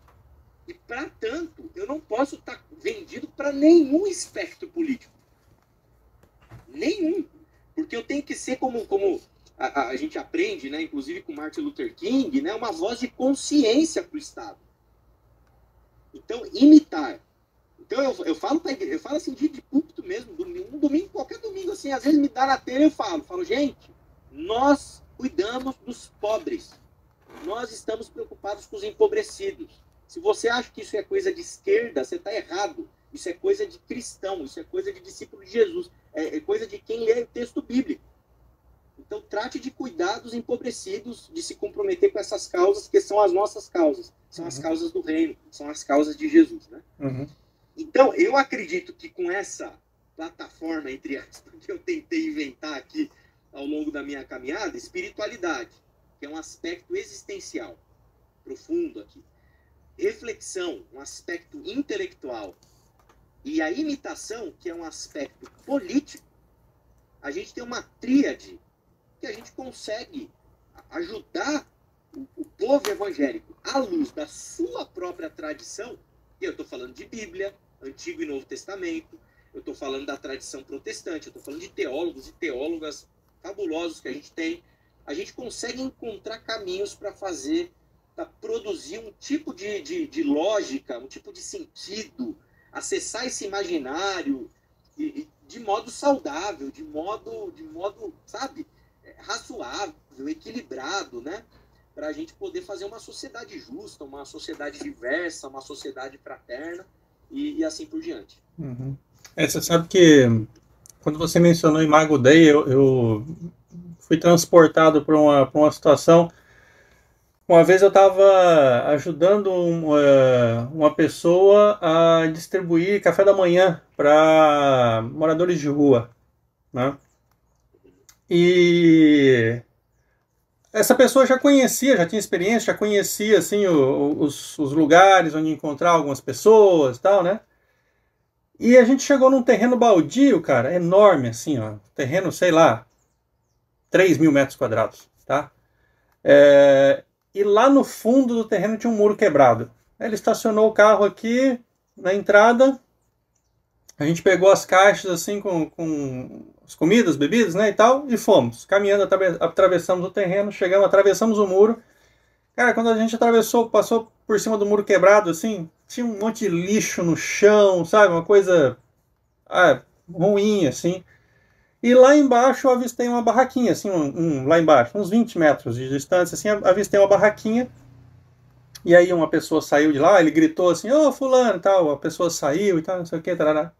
E, para tanto, eu não posso estar vendido para nenhum espectro político. Nenhum. Porque eu tenho que ser como a gente aprende, né, inclusive com Martin Luther King, né, uma voz de consciência para o Estado. Então, imitar. Então, eu falo para a igreja, eu falo assim de púlpito mesmo, domingo, qualquer domingo, assim, às vezes me dá na telha e eu falo, gente, nós cuidamos dos pobres. Nós estamos preocupados com os empobrecidos. Se você acha que isso é coisa de esquerda, você está errado. Isso é coisa de cristão, isso é coisa de discípulo de Jesus. É coisa de quem lê o texto bíblico. Então, trate de cuidar dos empobrecidos, de se comprometer com essas causas, que são as nossas causas. São as causas do reino, são as causas de Jesus, né? Então, eu acredito que com essa plataforma, entre aspas, que eu tentei inventar aqui ao longo da minha caminhada, espiritualidade, que é um aspecto existencial, profundo aqui, reflexão, um aspecto intelectual, e a imitação, que é um aspecto político, a gente tem uma tríade que a gente consegue ajudar o povo evangélico à luz da sua própria tradição. E eu estou falando de Bíblia, Antigo e Novo Testamento, eu estou falando da tradição protestante, eu estou falando de teólogos e teólogas fabulosos que a gente tem. A gente consegue encontrar caminhos para fazer, para produzir um tipo de lógica, um tipo de sentido, acessar esse imaginário de modo saudável, de modo, sabe, razoável, equilibrado, né? Para a gente poder fazer uma sociedade justa, uma sociedade diversa, uma sociedade fraterna e assim por diante. Uhum. Você sabe que quando você mencionou Imago Dei, eu fui transportado para uma situação. Uma vez eu estava ajudando uma pessoa a distribuir café da manhã para moradores de rua, né? E essa pessoa já conhecia, já tinha experiência, já conhecia assim os lugares onde encontrar algumas pessoas e tal, né? E a gente chegou num terreno baldio, cara, enorme assim, ó, terreno, sei lá, 3.000 metros quadrados, tá? E lá no fundo do terreno tinha um muro quebrado. Ele estacionou o carro aqui na entrada, a gente pegou as caixas assim com as comidas, bebidas, né, e tal, e fomos. Caminhando, atravessamos o terreno, chegamos, atravessamos o muro. Cara, quando a gente atravessou, passou por cima do muro quebrado, assim, tinha um monte de lixo no chão, sabe? Uma coisa ruim, assim. E lá embaixo eu avistei uma barraquinha, assim, lá embaixo, uns 20 metros de distância, assim, avistei uma barraquinha. E aí uma pessoa saiu de lá, ele gritou assim, ô fulano e tal, a pessoa saiu e tal, não sei o que, tarará.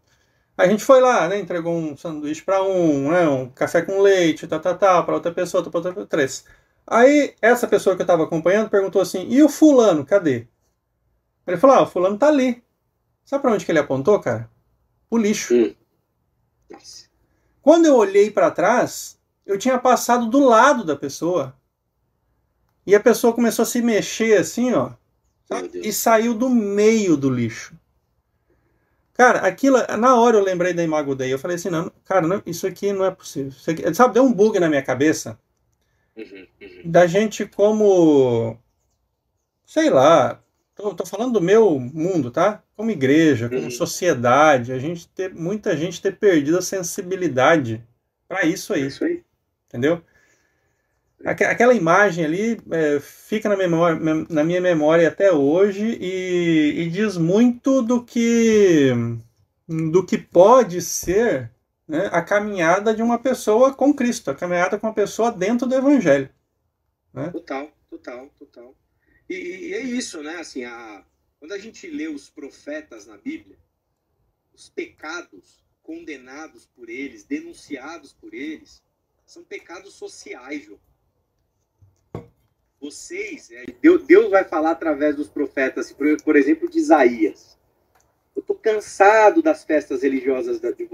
A gente foi lá, né, entregou um sanduíche para né, um café com leite, para outra pessoa, para outra, três. Aí essa pessoa que eu estava acompanhando perguntou assim, e o fulano, cadê? Ele falou, o fulano tá ali. Sabe para onde que ele apontou, cara? O lixo. Nossa. Quando eu olhei para trás, eu tinha passado do lado da pessoa. E a pessoa começou a se mexer assim, ó, e saiu do meio do lixo. Cara, aquilo, na hora eu lembrei da Imago Dei. Eu falei assim, não, cara, não, isso aqui não é possível. Isso aqui, sabe, deu um bug na minha cabeça. Da gente como, sei lá, tô falando do meu mundo, tá? Como igreja, como sociedade, muita gente ter perdido a sensibilidade para isso aí. Entendeu? Aquela imagem ali fica na minha memória até hoje e diz muito do que pode ser, né, a caminhada de uma pessoa com Cristo, a caminhada com uma pessoa dentro do Evangelho. Né? Total. E é isso, né? Assim, quando a gente lê os profetas na Bíblia, os pecados condenados por eles, denunciados por eles, são pecados sociais, João. Deus vai falar através dos profetas, por exemplo, de Isaías. Eu estou cansado das festas religiosas de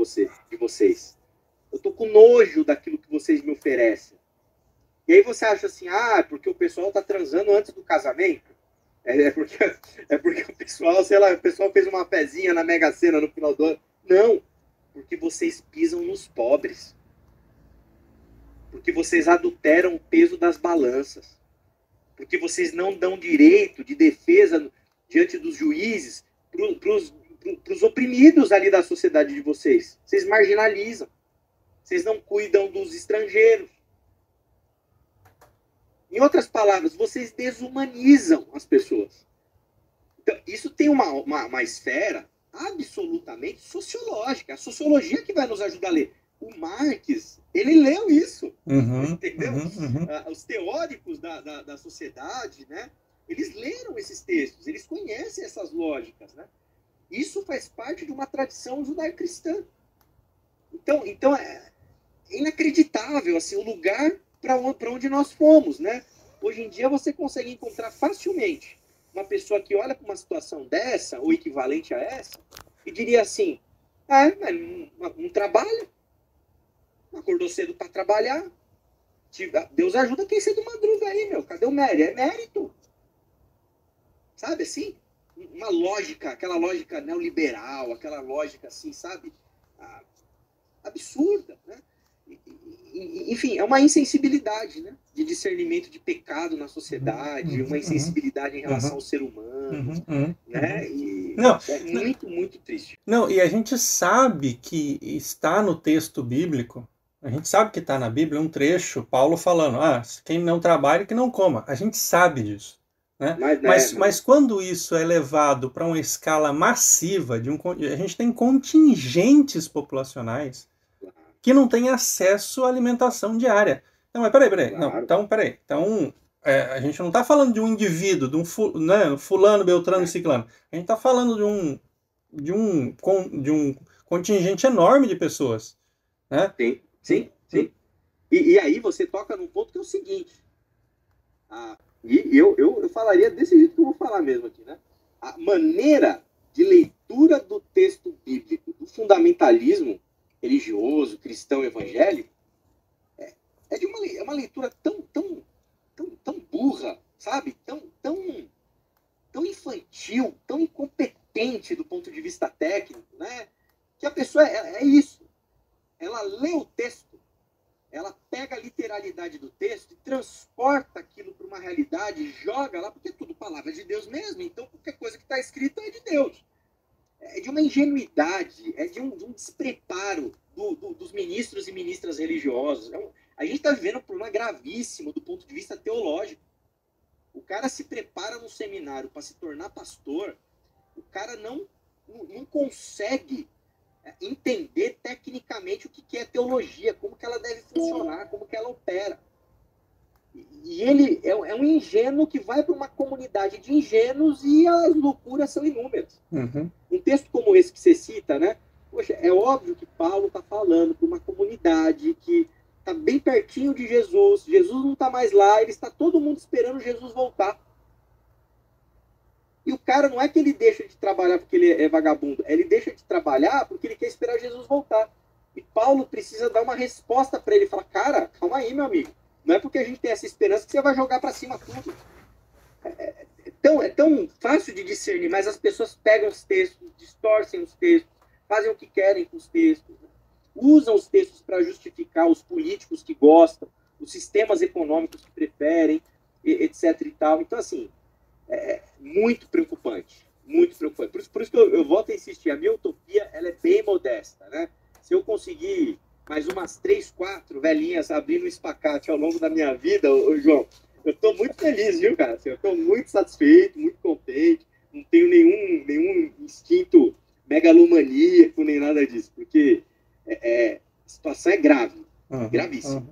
vocês. Eu estou com nojo daquilo que vocês me oferecem. E aí você acha assim, porque o pessoal está transando antes do casamento? É porque o pessoal, sei lá, o pessoal fez uma pezinha na Mega Sena no final do ano. Não, porque vocês pisam nos pobres. Porque vocês adulteram o peso das balanças. Porque vocês não dão direito de defesa diante dos juízes para os oprimidos ali da sociedade de vocês. Vocês marginalizam. Vocês não cuidam dos estrangeiros. Em outras palavras, vocês desumanizam as pessoas. Então, isso tem uma esfera absolutamente sociológica. A sociologia que vai nos ajudar a ler. O Marx, ele leu isso, entendeu? Os teóricos da sociedade, né? Eles leram esses textos, eles conhecem essas lógicas, né? Isso faz parte de uma tradição judaico-cristã. Então é inacreditável assim, o lugar para onde nós fomos, né? Hoje em dia você consegue encontrar facilmente uma pessoa que olha para uma situação dessa, ou equivalente a essa, e diria assim, mas não trabalha, não acordou cedo para trabalhar, Deus ajuda quem cedo madruga aí, meu, cadê o mérito? É mérito. Sabe assim? Uma lógica, aquela lógica neoliberal, aquela lógica assim, sabe? Absurda, né? Enfim, é uma insensibilidade, né? De discernimento de pecado na sociedade, uma insensibilidade em relação ao ser humano, né? E não, é muito, muito triste. Não, e a gente sabe que está no texto bíblico, a gente sabe que está na Bíblia um trecho, Paulo falando, quem não trabalha, que não coma. A gente sabe disso. Né? Mas quando isso é levado para uma escala massiva, a gente tem contingentes populacionais que não têm acesso à alimentação diária. Não, mas peraí. Claro. Não, peraí. Então, a gente não está falando de um indivíduo, de um fulano, beltrano e ciclano. A gente está falando de um contingente enorme de pessoas. Né? Sim. E aí você toca num ponto que é o seguinte. E eu falaria desse jeito que eu vou falar mesmo aqui, né? A maneira de leitura do texto bíblico, do fundamentalismo religioso, cristão, evangélico, é uma leitura tão burra, sabe? Tão infantil, tão incompetente do ponto de vista técnico, né? Que a pessoa é isso. Ela lê o texto, ela pega a literalidade do texto e transporta aquilo para uma realidade, joga lá, porque é tudo palavra de Deus mesmo, então qualquer coisa que está escrita é de Deus. É de uma ingenuidade, é de um despreparo dos ministros e ministras religiosos. A gente está vivendo um problema gravíssimo do ponto de vista teológico. O cara se prepara no seminário para se tornar pastor, o cara não consegue entender tecnicamente o que é teologia, como que ela deve funcionar, como que ela opera. E ele é um ingênuo que vai para uma comunidade de ingênuos e as loucuras são inúmeras. Um texto como esse que você cita, né? Poxa, é óbvio que Paulo está falando para uma comunidade que está bem pertinho de Jesus. Jesus não está mais lá, ele está todo mundo esperando Jesus voltar. E o cara não é que ele deixa de trabalhar porque ele é vagabundo, ele deixa de trabalhar porque ele quer esperar Jesus voltar. E Paulo precisa dar uma resposta para ele, falar, cara, calma aí, meu amigo. Não é porque a gente tem essa esperança que você vai jogar para cima tudo. É tão fácil de discernir, mas as pessoas pegam os textos, distorcem os textos, fazem o que querem com os textos, né? Usam os textos para justificar os políticos que gostam, os sistemas econômicos que preferem, etc. e tal. Então, assim, é muito preocupante, muito preocupante. Por isso que eu volto a insistir, a minha utopia ela é bem modesta, né? Se eu conseguir mais umas 3, 4 velhinhas abrindo um espacate ao longo da minha vida, João, eu estou muito feliz, viu, cara? Assim, eu estou muito satisfeito, muito contente, não tenho nenhum instinto megalomaníaco, nem nada disso, porque a situação é grave, gravíssima.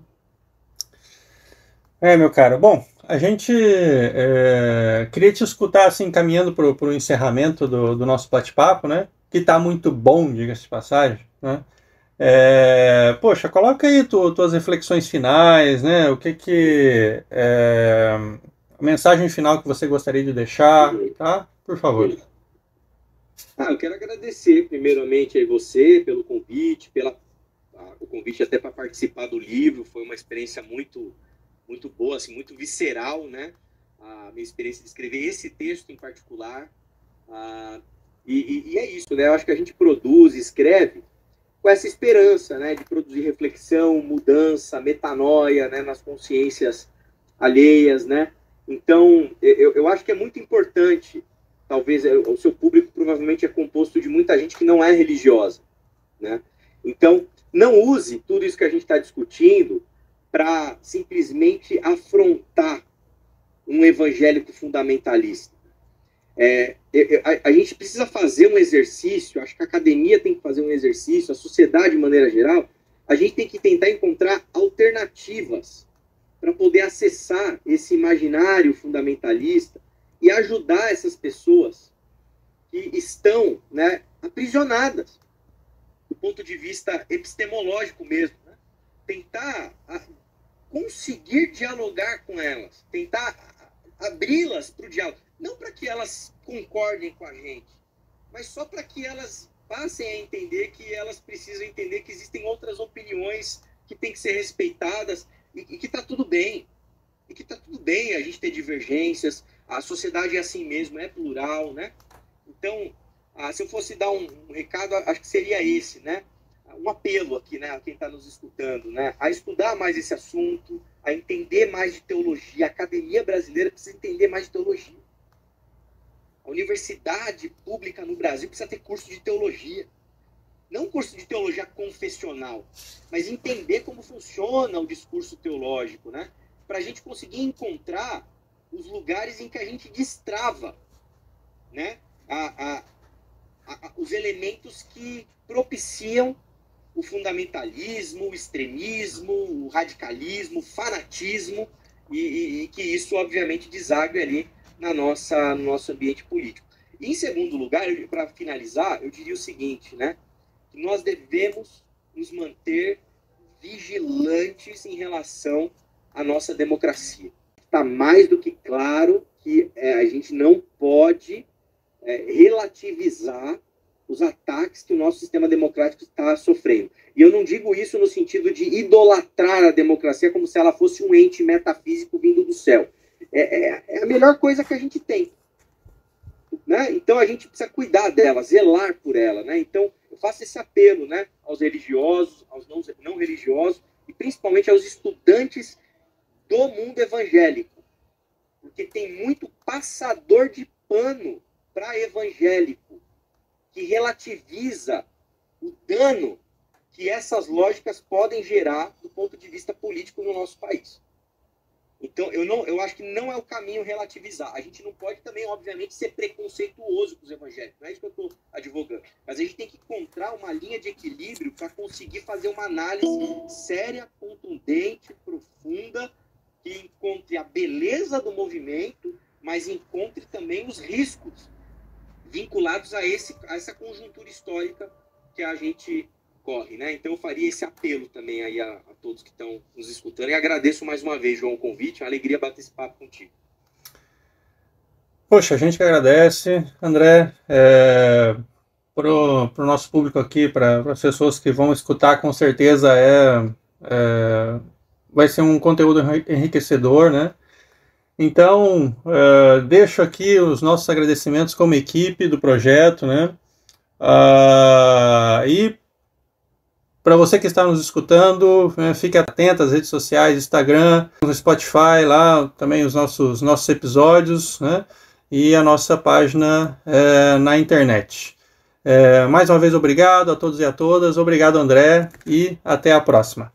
Meu caro, bom, a gente queria te escutar, assim, caminhando para o encerramento do nosso bate-papo, né? Que está muito bom, diga-se de passagem, né? Poxa, coloca aí tuas reflexões finais, né? A mensagem final que você gostaria de deixar, tá? Por favor. Eu quero agradecer primeiramente a você pelo convite, o convite até para participar do livro, foi uma experiência muito, muito boa, assim, muito visceral, né? A minha experiência de escrever esse texto em particular. E é isso, né? Eu acho que a gente produz, escreve com essa esperança, né, de produzir reflexão, mudança, metanoia, né, nas consciências alheias, né? Então, eu acho que é muito importante, talvez o seu público provavelmente é composto de muita gente que não é religiosa, né? Então, não use tudo isso que a gente está discutindo para simplesmente afrontar um evangélico fundamentalista. A gente precisa fazer um exercício, acho que a academia tem que fazer um exercício, a sociedade de maneira geral, a gente tem que tentar encontrar alternativas para poder acessar esse imaginário fundamentalista e ajudar essas pessoas que estão, né, aprisionadas do ponto de vista epistemológico mesmo, né? Tentar conseguir dialogar com elas, tentar abri-las para o diálogo. Não para que elas concordem com a gente, mas só para que elas passem a entender que elas precisam entender que existem outras opiniões que têm que ser respeitadas e que está tudo bem. E que está tudo bem a gente ter divergências, a sociedade é assim mesmo, é plural, né? Então, se eu fosse dar um recado, acho que seria esse, né? Um apelo aqui, né, a quem está nos escutando, né, a estudar mais esse assunto, a entender mais de teologia. A academia brasileira precisa entender mais de teologia. A universidade pública no Brasil precisa ter curso de teologia. Não curso de teologia confessional, mas entender como funciona o discurso teológico, né? Para a gente conseguir encontrar os lugares em que a gente destrava, né? Os elementos que propiciam o fundamentalismo, o extremismo, o radicalismo, o fanatismo, e que isso, obviamente, deságua ali no nosso ambiente político. E, em segundo lugar, para finalizar, eu diria o seguinte, né? Que nós devemos nos manter vigilantes em relação à nossa democracia. Está mais do que claro que a gente não pode relativizar os ataques que o nosso sistema democrático está sofrendo. E eu não digo isso no sentido de idolatrar a democracia como se ela fosse um ente metafísico vindo do céu. É a melhor coisa que a gente tem, né? Então a gente precisa cuidar dela, zelar por ela, né? Então eu faço esse apelo, né, aos religiosos, aos não religiosos e principalmente aos estudantes do mundo evangélico, porque tem muito passador de pano para evangélico que relativiza o dano que essas lógicas podem gerar do ponto de vista político no nosso país. Então, eu acho que não é o caminho relativizar. A gente não pode também, obviamente, ser preconceituoso com os evangélicos. Não é isso que eu estou advogando. Mas a gente tem que encontrar uma linha de equilíbrio para conseguir fazer uma análise séria, contundente, profunda, que encontre a beleza do movimento, mas encontre também os riscos vinculados a essa conjuntura histórica que a gente corre, né? Então eu faria esse apelo também aí a todos que estão nos escutando e agradeço mais uma vez, João, o convite, é uma alegria bater esse papo contigo. Poxa, a gente que agradece, André, para o nosso público aqui, para as pessoas que vão escutar, com certeza vai ser um conteúdo enriquecedor, né? Então, deixo aqui os nossos agradecimentos como equipe do projeto, né? E para você que está nos escutando, fique atento às redes sociais, Instagram, no Spotify, lá também os nossos episódios, né? E a nossa página na internet. Mais uma vez, obrigado a todos e a todas, obrigado, André, e até a próxima.